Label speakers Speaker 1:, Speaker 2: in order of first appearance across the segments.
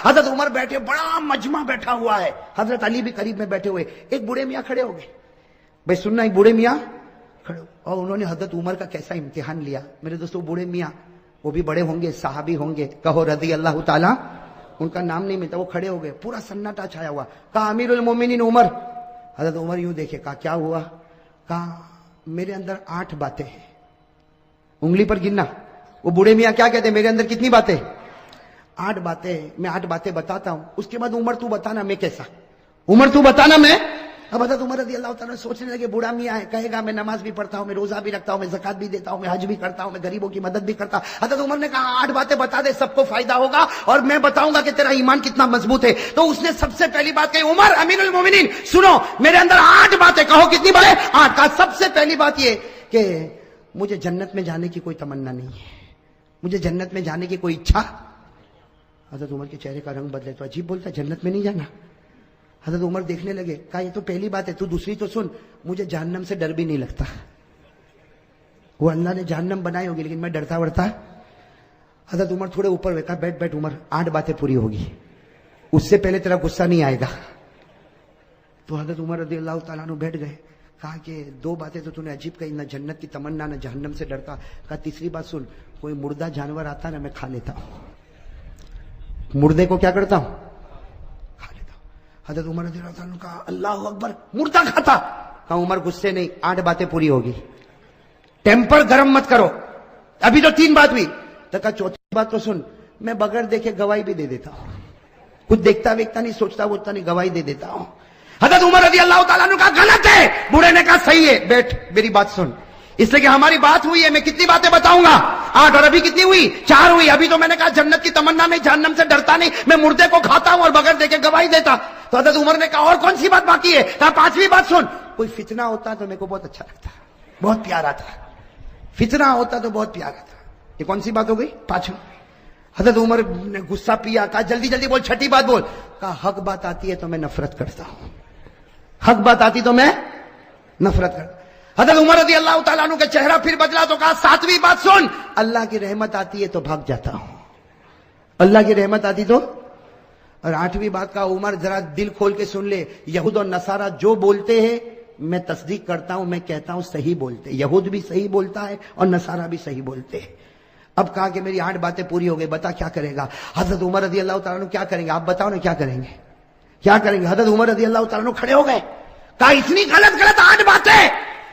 Speaker 1: حضرت عمر بیٹھے، بڑا مجمع بیٹھا ہوا ہے، حضرت علی بھی قریب میں بیٹھے ہوئے، ایک بوڑھے میاں کھڑے ہو گئے، بھائی سننا، ایک بوڑھے میاں کھڑے ہو، اور انہوں نے حضرت عمر کا کیسا امتحان لیا میرے دوستو۔ بوڑھے میاں وہ بھی بڑے ہوں گے، صحابی ہوں گے، کہو رضی اللہ تعالی، ان کا نام نہیں ملتا، وہ کھڑے ہو گئے، پورا سناٹا چھایا ہوا، کہا امیر المومنین عمر۔ حضرت عمر یوں دیکھے، کہا کیا ہوا؟ کہا میرے اندر 8 باتیں ہیں، انگلی پر گننا۔ وہ بوڑھے میاں کیا کہتے ہیں؟ میرے اندر کتنی باتیں؟ 8 باتیں، میں 8 باتیں بتاتا ہوں، اس کے بعد عمر تو بتانا میں کیسا، عمر تو بتانا میں۔ اب حضرت عمر رضی اللہ تعالیٰ سوچنے لگے، بوڑھا میاں ہے، کہے گا میں نماز بھی پڑھتا ہوں، میں روزہ بھی رکھتا ہوں، میں زکات بھی دیتا ہوں، میں حج بھی کرتا ہوں، میں غریبوں کی مدد بھی کرتا ہوں۔ حضرت عمر نے کہا 8 باتیں بتا دے، سب کو فائدہ ہوگا اور میں بتاؤں گا کہ تیرا ایمان کتنا مضبوط ہے۔ تو اس نے سب سے پہلی بات کہی، عمر امیر المومنین سنو، میرے اندر 8 باتیں، کہو کتنی باتیں؟ 8۔ کہا سب سے پہلی بات یہ کہ مجھے جنت میں جانے کی کوئی تمنا نہیں ہے، مجھے جنت میں جانے کی کوئی اچھا۔ حضرت عمر کے چہرے کا رنگ بدلے، تو عجیب بولتا ہے جنت میں نہیں جانا۔ حضرت عمر دیکھنے لگے، کہا یہ تو پہلی بات ہے، تو دوسری تو سن، مجھے جہنم سے ڈر بھی نہیں لگتا۔ وہ اللہ نے جہنم بنائی ہوگی لیکن میں ڈرتا ورتا۔ حضرت عمر تھوڑے اوپر ہوئے، کہا بیٹھ بیٹھ عمر، 8 باتیں پوری ہوگی، اس سے پہلے تیرا غصہ نہیں آئے گا۔ تو حضرت عمر رضی اللہ تعالیٰ عنہ بیٹھ گئے، کہا کہ 2 باتیں تو نے عجیب کہی، نہ جنت کی تمنا نہ جہنم سے ڈرتا۔ کہا تیسری بات سن، کوئی مردہ جانور آتا نا میں کھا لیتا ہوں، مردے کو کیا کرتا ہوں؟ کھا لیتا ہوں۔ حضرت عمر رضی اللہ عنہ کہا اللہ اکبر، مردہ کھاتا؟ کہا عمر غصے نہیں، 8 باتیں پوری ہوگی، ٹیمپر گرم مت کرو، ابھی تو 3 بات ہوئی۔ تو کہا چوتھی بات تو سن، میں بغیر دیکھے گواہی بھی دے دیتا ہوں، کچھ دیکھتا ویکھتا نہیں، سوچتا ووچتا نہیں، گواہی دے دیتا ہوں۔ حضرت عمر رضی اللہ تعالیٰ عنہ کہا غلط ہے۔ بوڑھے نے کہا صحیح ہے، بیٹھ میری بات سن، اس لیے کہ ہماری بات ہوئی ہے، میں کتنی باتیں بتاؤں گا؟ 8، اور ابھی کتنی ہوئی؟ 4 ہوئی۔ ابھی تو میں نے کہا جنت کی تمنا نہیں، جہنم سے ڈرتا نہیں، میں مردے کو کھاتا ہوں اور بغیر دیکھے گواہی دیتا۔ تو حضرت عمر نے کہا اور کون سی بات باقی ہے؟ کہا 5ویں بات سن، کوئی فتنہ ہوتا تو میرے کو بہت اچھا لگتا، بہت پیارا تھا، فتنہ ہوتا تو بہت پیارا تھا۔ یہ کون سی بات ہو گئی؟ 5ویں۔ حضرت عمر نے غصہ پیا، کہا جلدی جلدی بول، 6ٹھی بات بول۔ کہا حق بات آتی ہے تو میں نفرت کرتا ہوں، حق بات آتی تو میں نفرت کرتا۔ حضرت عمر رضی اللہ تعالیٰ عنہ کا چہرہ پھر بدلا تو کہا 7ویں بات سن، اللہ کی رحمت آتی ہے تو بھاگ جاتا ہوں، اللہ کی رحمت آتی تو۔ اور 8ویں بات کا عمر ذرا دل کھول کے سن لے، یہود اور نصارہ جو بولتے ہیں میں تصدیق کرتا ہوں، میں کہتا ہوں صحیح بولتے، یہود بھی صحیح بولتا ہے اور نصارہ بھی صحیح بولتے ہیں۔ اب کہا کہ میری 8 باتیں پوری ہو گئی، بتا کیا کرے گا؟ حضرت عمر رضی اللہ تعالیٰ عنہ کیا کریں گے؟ آپ بتاؤ نا کیا کریں گے، کیا کریں گے؟ حضرت عمر رضی اللہ تعالیٰ عنہ کھڑے ہو گئے، کہا اتنی غلط 8 باتیں،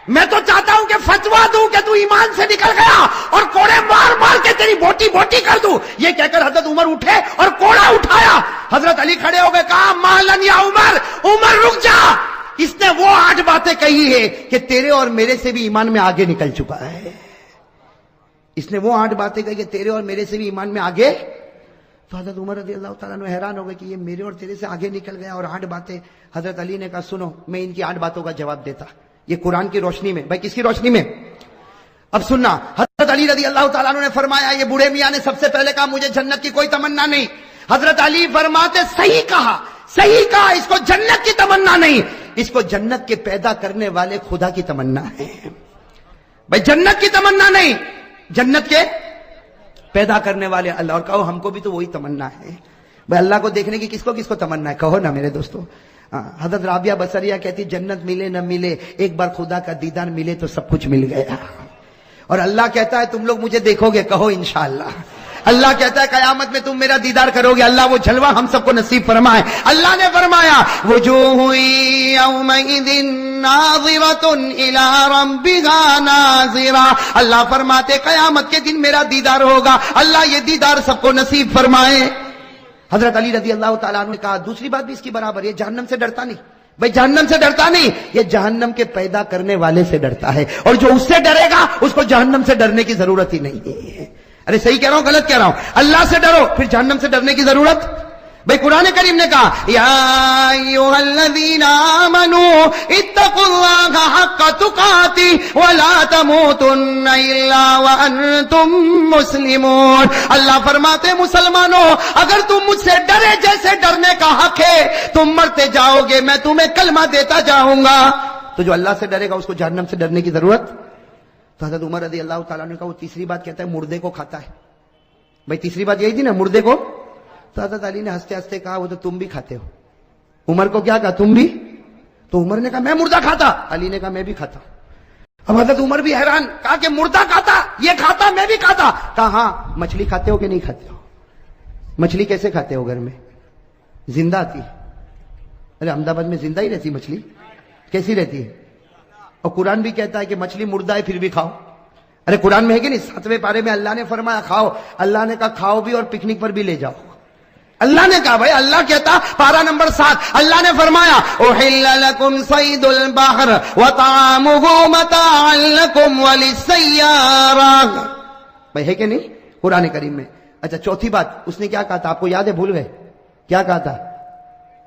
Speaker 1: میں تو چاہتا ہوں کہ فتوا دوں کہ تو ایمان سے نکل گیا اور کوڑے مار مار کے تیری بوٹی بوٹی کر دوں۔ یہ کہہ کر حضرت عمر اٹھے اور کوڑا اٹھایا۔ حضرت علی کھڑے ہو گئے، کہا مالن یا عمر، عمر رک جا، اس نے وہ 8 باتیں کہی ہے کہ تیرے اور میرے سے بھی ایمان میں آگے نکل چکا ہے، اس نے وہ 8 باتیں کہی کہ تیرے اور میرے سے بھی ایمان میں آگے۔ تو حضرت عمر رضی اللہ تعالیٰ عنہ حیران ہو گئے کہ یہ میرے اور تیرے سے آگے نکل گیا اور 8 باتیں۔ حضرت علی نے کہا سنو، میں ان کی 8 باتوں کا جواب دیتا، یہ قرآن کی روشنی میں۔ بھائی کس کی روشنی میں؟ اب سننا، حضرت علی رضی اللہ تعالیٰ عنہ نے فرمایا، یہ بوڑھے میاں نے سب سے پہلے کہا مجھے جنت کی کوئی تمنا نہیں۔ حضرت علی فرماتے صحیح کہا، صحیح کہا، اس کو جنت کی تمنا نہیں، اس کو جنت کے پیدا کرنے والے خدا کی تمنا ہے۔ بھائی جنت کی تمنا نہیں، جنت کے پیدا کرنے والے اللہ۔ اور کہو ہم کو بھی تو وہی تمنا ہے، بھائی اللہ کو دیکھنے کی کس کو تمنا ہے؟ کہو نا میرے دوستو۔ حضرت رابعہ بصریہ کہتی جنت ملے نہ ملے، ایک بار خدا کا دیدار ملے تو سب کچھ مل گیا۔ اور اللہ کہتا ہے تم لوگ مجھے دیکھو گے، کہو انشاءاللہ۔ اللہ کہتا ہے قیامت میں تم میرا دیدار کرو گے، اللہ وہ جلوہ ہم سب کو نصیب فرمائے۔ اللہ نے فرمایا وجوہ یومئذ ناظرۃ الی ربها ناظرہ، اللہ فرماتے قیامت کے دن میرا دیدار ہوگا، اللہ یہ دیدار سب کو نصیب فرمائے۔ حضرت علی رضی اللہ تعالیٰ عنہ نے کہا دوسری بات بھی اس کی برابر، یہ جہنم سے ڈرتا نہیں، بھائی جہنم سے ڈرتا نہیں، یہ جہنم کے پیدا کرنے والے سے ڈرتا ہے، اور جو اس سے ڈرے گا اس کو جہنم سے ڈرنے کی ضرورت ہی نہیں ہے۔ ارے صحیح کہہ رہا ہوں غلط کہہ رہا ہوں؟ اللہ سے ڈرو پھر جہنم سے ڈرنے کی ضرورت۔ بھائی قرآن کریم نے کہا یا ایھا الذین آمنوا اتقوا اللہ حق تقاتہ ولا تموتن الا وانتم مسلمون۔ اللہ فرماتے مسلمانوں اگر تم مجھ سے ڈرے جیسے ڈرنے کا حق ہے تم مرتے جاؤ گے، میں تمہیں کلمہ دیتا جاؤں گا۔ تو جو اللہ سے ڈرے گا اس کو جہنم سے ڈرنے کی ضرورت۔ تو حضرت عمر رضی اللہ تعالیٰ نے کہا وہ تیسری بات کہتا ہے مردے کو کھاتا ہے۔ بھائی تیسری بات یہی تھی نا، مردے کو تو حضرت علی نے ہنستے ہنستے کہا وہ تو تم بھی کھاتے ہو. عمر کو کیا کہا تم بھی؟ تو عمر نے کہا میں مردہ کھاتا. علی نے کہا میں بھی کھاتا. اب حضرت عمر بھی حیران, کہا کہ مردہ کھاتا, یہ کھاتا, میں بھی کھاتا. کہا ہاں. مچھلی کھاتے ہو کہ نہیں کھاتے ہو؟ مچھلی کیسے کھاتے ہو گھر میں؟ زندہ آتی. ارے احمد آباد میں زندہ ہی رہتی مچھلی, کیسی رہتی ہے؟ اور قرآن بھی کہتا ہے کہ مچھلی مردہ ہے پھر بھی کھاؤ. ارے قرآن میں ہے کہ نہیں؟ 7ویں پارے میں اللہ نے فرمایا کھاؤ. اللہ نے کہا کھاؤ بھی اور پکنک پر بھی لے جاؤ. اللہ نے کہا بھائی, اللہ کہتا پارہ نمبر 7, اللہ نے فرمایا احل لکم صید البحر وطعامہ متاعا لکم وللسیارہ. بھائی ہے کہ نہیں قرآن کریم میں؟ اچھا چوتھی بات اس نے کیا کہا تھا, آپ کو یاد ہے؟ بھول گئے کیا کہا تھا؟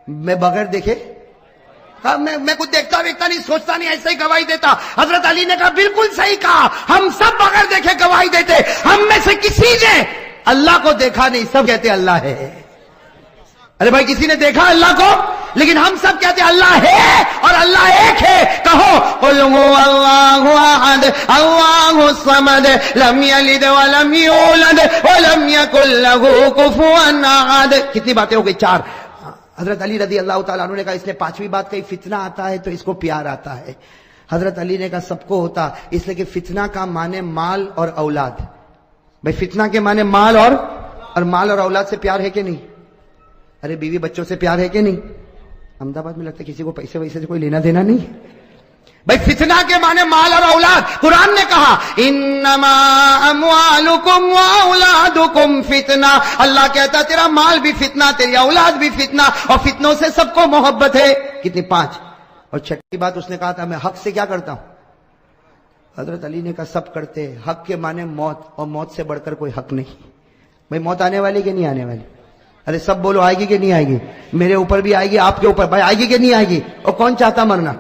Speaker 1: میں بغیر دیکھے, میں کچھ دیکھتا ویکھتا نہیں, سوچتا نہیں, ایسے ہی گواہی دیتا. حضرت علی نے کہا بالکل صحیح کہا, ہم سب بغیر دیکھے گواہی دیتے. ہم میں سے کسی نے اللہ کو دیکھا نہیں, سب کہتے اللہ ہے. ارے بھائی کسی نے دیکھا اللہ کو؟ لیکن ہم سب کہتے اللہ ہے اور اللہ ایک ہے. کہو قل هو اللہ احد اللہ الصمد لم یلد ولم یولد ولم یکن له کفوا احد. کتنی باتیں ہو گئی؟ 4. حضرت علی رضی اللہ تعالیٰ عنہ نے کہا اس نے 5ویں بات کہی, فتنہ آتا ہے تو اس کو پیار آتا ہے. حضرت علی نے کہا سب کو ہوتا, اس لیے کہ فتنہ کا معنی مال اور اولاد. بھائی فتنہ کے معنی مال اور مال اور اولاد سے پیار ہے کہ نہیں؟ ارے بیوی بچوں سے پیار ہے کہ نہیں؟ احمد آباد میں لگتا ہے کسی کو پیسے ویسے سے کوئی لینا دینا نہیں. بھائی فتنہ کے معنی مال اور اولاد. قرآن نے کہا انما اموالکم واولادکم فتنہ. اللہ کہتا تیرا مال بھی فتنہ, تیری اولاد بھی فتنہ, اور فتنوں سے سب کو محبت ہے. کتنی؟ 5. اور 6ٹھی بات اس نے کہا تھا میں حق سے کیا کرتا ہوں. حضرت علی نے کہا سب کرتے. حق کے معنی موت, اور موت سے بڑھ کر کوئی حق نہیں. بھائی موت آنے والی کہ نہیں آنے والی؟ ارے سب بولو آئے گی کہ نہیں آئے گی؟ میرے اوپر بھی آئے گی, آپ کے اوپر. بھائی آئے گی کہ نہیں آئے گی؟ اور کون چاہتا مرنا؟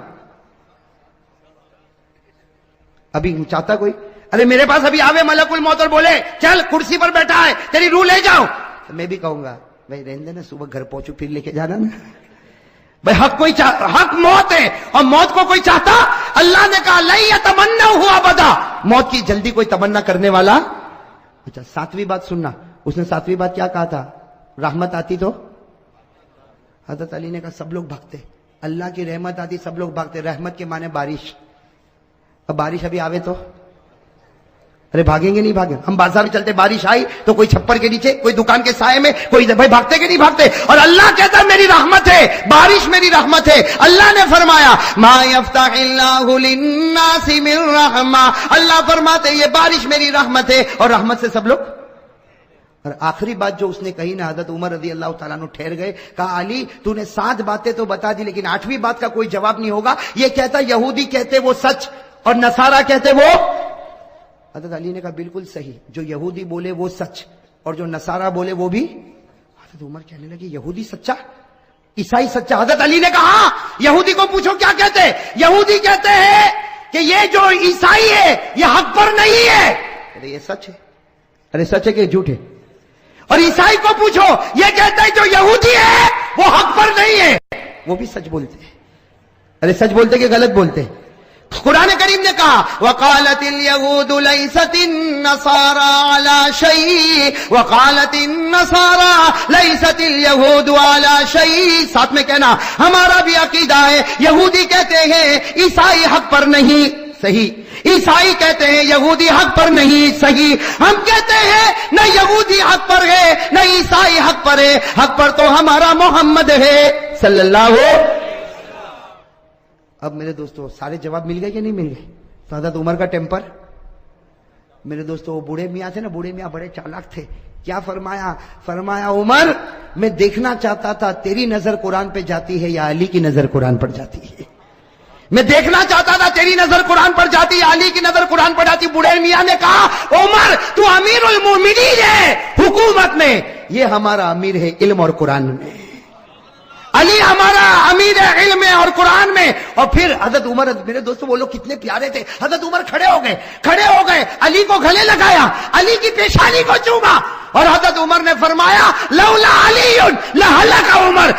Speaker 1: ابھی چاہتا کوئی؟ ارے میرے پاس ابھی آوے ملک الموت اور بولے چل کرسی پر بیٹھا ہے تیری روح لے جاؤ, تو میں بھی کہوں گا بھائی رہنے دینا, صبح گھر پہنچو پھر لے کے جانا نا. بھائی حق کوئی حق موت ہے, اور موت کو کوئی چاہتا؟ اللہ نے کہا لن یتمنوا ابدا, موت کی جلدی کوئی تمنا کرنے والا. اچھا 7ویں بات سننا, اس نے 7ویں بات کیا کہا تھا؟ رحمت آتی تو حضرت علی نے کہا سب لوگ بھاگتے. اللہ کی رحمت آتی سب لوگ بھاگتے. رحمت کے معنی بارش. اب بارش ابھی آوے تو ارے بھاگیں گے نہیں بھاگیں؟ ہم بازار میں چلتے, بارش آئی تو کوئی چھپر کے نیچے, کوئی دکان کے سائے میں, کوئی بھائی بھاگتے کہ نہیں بھاگتے؟ اور اللہ کہتا ہے میری رحمت ہے, بارش میری رحمت ہے. اللہ نے فرمایا ما یفتح اللہ للناس من رحمہ, اللہ فرماتے یہ بارش میری رحمت ہے, اور رحمت سے سب لوگ. اور آخری بات جو اس نے کہی نا, حضرت عمر رضی اللہ تعالیٰ عنہ ٹھہر گئے, کہا علی تو نے 7 باتیں تو بتا دی, لیکن 8ویں بات کا کوئی جواب نہیں ہوگا. یہ کہتا یہودی کہتے وہ سچ اور نصارہ کہتے وہ. حضرت علی نے کہا بالکل صحیح, جو یہودی بولے وہ سچ اور جو نصارہ بولے وہ بھی. حضرت عمر کہنے لگے یہودی سچا, عیسائی سچا. حضرت علی نے کہا یہودی کو پوچھو کیا کہتے. یہودی کہتے ہیں کہ یہ جو عیسائی ہے یہ حق پر نہیں ہے. ارے یہ سچ ہے. ارے سچ ہے کہ جھوٹ ہے؟ اور عیسائی کو پوچھو, یہ کہتا ہے جو یہودی ہے وہ حق پر نہیں ہے, وہ بھی سچ بولتے ہیں. ارے سچ بولتے کہ غلط بولتے؟ قرآن کریم نے کہا وقالت اليهود ليست النصارى على شيء وقالت النصارى ليست اليهود على شيء. ساتھ میں کہنا ہمارا بھی عقیدہ ہے, یہودی کہتے ہیں عیسائی حق پر نہیں, صحیح. عیسائی کہتے ہیں یہودی حق پر نہیں, صحیح. ہم کہتے ہیں نہ یہودی حق پر ہے نہ عیسائی حق پر ہے, حق پر تو ہمارا محمد ہے صلی اللہ علیہ وسلم. اب میرے دوستو سارے جواب مل گئے کہ نہیں مل گئے؟ تو حضرت عمر کا ٹیمپر. میرے دوستو وہ بوڑھے میاں تھے نا, بوڑھے میاں بڑے چالاک تھے. کیا فرمایا عمر میں دیکھنا چاہتا تھا تیری نظر قرآن پہ جاتی ہے یا علی کی نظر قرآن پر جاتی ہے. میں دیکھنا چاہتا تھا تیری نظر قرآن پر جاتی ہے علی کی نظر قرآن پر جاتی. بوڑھے میاں نے کہا عمر تو امیر المومنین ہے حکومت میں, یہ ہمارا امیر ہے علم اور قرآن میں. علی ہمارا امیر ہے علم میں اور قرآن میں. اور پھر حضرت عمر, میرے دوستو وہ لوگ کتنے پیارے تھے. حضرت عمر کھڑے ہو گئے, علی کو گلے لگایا, علی کی پیشانی کو چوما, اور حضرت عمر نے فرمایا لولا علی لہلک عمر,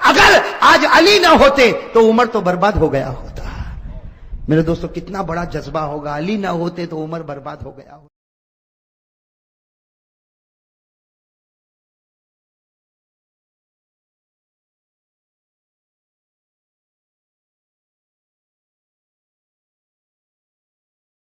Speaker 1: اگر آج علی نہ ہوتے تو عمر تو برباد ہو گیا ہوتا. میرے دوستو کتنا بڑا جذبہ ہوگا, علی نہ ہوتے تو عمر برباد ہو گیا ہوتا.